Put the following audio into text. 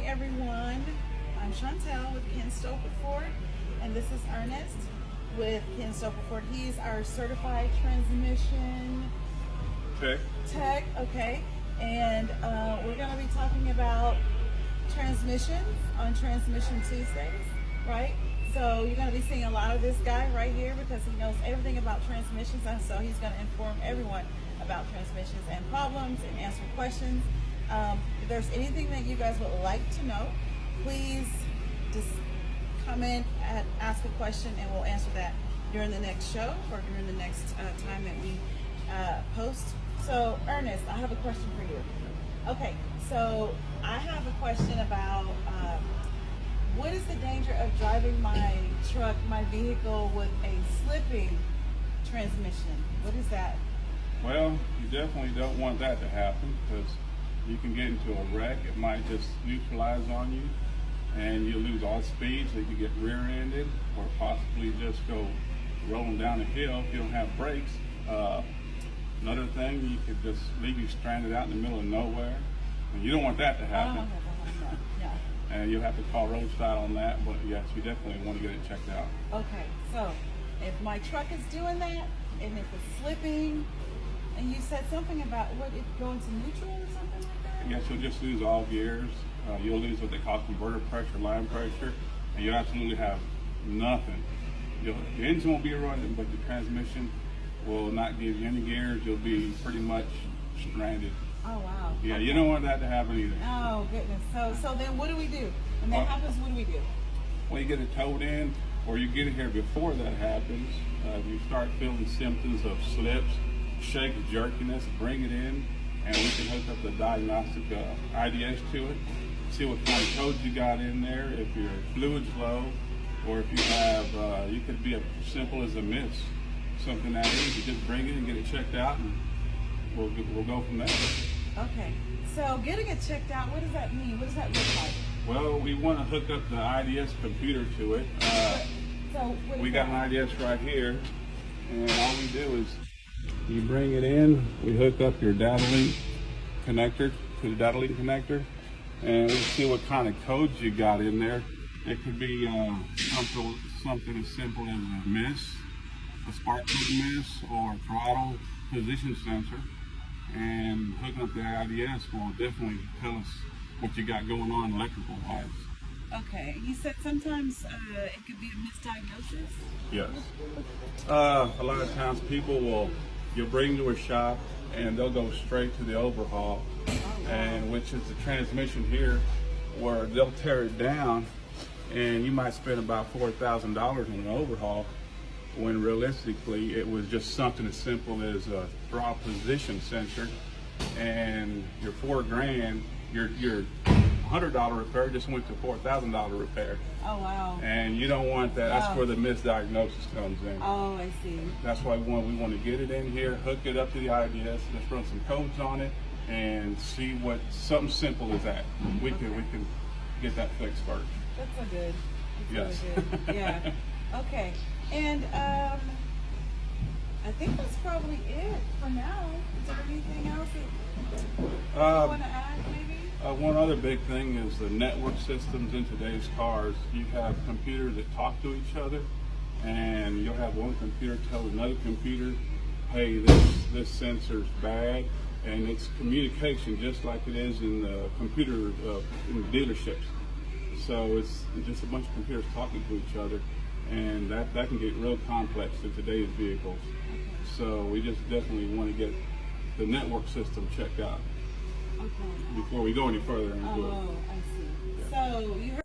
everyone. I'm Chantel with Stoepel Ford, and this is Ernest with Stoepel Ford. He's our certified transmission tech. Okay, and we're going to be talking about transmissions on Transmission Tuesdays, right? So you're going to be seeing a lot of this guy right here because he knows everything about transmissions, and so he's going to inform everyone about transmissions and problems and answer questions. If there's anything that you guys would like to know, please just comment and ask a question, and we'll answer that during the next show or during the next time that we post. So, Ernest, I have a question for you. Okay, so I have a question about what is the danger of driving my truck, my vehicle, with a slipping transmission? What is that? Well, you definitely don't want that to happen because you can get into a wreck. It might just neutralize on you and you lose all speed, so you could get rear-ended or possibly just go rolling down a hill if you don't have brakes. Another thing, you could just leave you stranded out in the middle of nowhere. And you don't want that to happen. Yeah. And you'll have to call roadside on that, but yes, you definitely want to get it checked out. Okay, so if my truck is doing that and if it's slipping, and you said something about what, it go into neutral or something like that? Yes, you'll just lose all gears. You'll lose what they call converter pressure, line pressure, and you'll absolutely have nothing. Your engine will be running, but the transmission will not give you any gears. You'll be pretty much stranded. Oh, wow. Yeah, okay. You don't want that to happen either. Oh, goodness. So then what do we do? When that happens, what do we do? Well, you get it towed in, or you get it here before that happens. If you start feeling symptoms of slips, shake, jerkiness, bring it in, and we can hook up the diagnostic IDS to it, see what kind of codes you got in there, if your fluid's low, or if you have, you could be as simple as a miss, something that easy. Just bring it and get it checked out, and we'll go from there. Okay, so getting it checked out, what does that mean? What does that look like? Well, we want to hook up the IDS computer to it. We got an IDS right here, and all we do is you bring it in, we hook up your data link connector to the data link connector, and we see what kind of codes you got in there. It could be something as simple as a miss, a spark plug miss, or a throttle position sensor. And hooking up the IDS will definitely tell us what you got going on electrical wise. Okay, you said sometimes it could be a misdiagnosis? Yes. A lot of times you'll bring to a shop and they'll go straight to the overhaul, and which is the transmission here, where they'll tear it down and you might spend about $4,000 on an overhaul, when realistically it was just something as simple as a throttle position sensor, and your $4,000, your $100 repair just went to $4,000 repair. Oh, wow. And you don't want that. That's where the misdiagnosis comes in. Oh, I see. That's why we want to get it in here, hook it up to the IDS, let's run some codes on it, and see what something simple as that. We can get that fixed first. That's so good. That's Yes. really good. Yeah. Okay. And I think that's probably it for now. Is there anything else that you want to add, maybe? One other big thing is the network systems in today's cars. You have computers that talk to each other, and you'll have one computer tell another computer, hey, this sensor's bad, and it's communication just like it is in the computer in the dealerships. So it's just a bunch of computers talking to each other, and that can get real complex in today's vehicles. So we just definitely want to get the network system checked out before we go any further into it. Oh, I see. Yeah. So you heard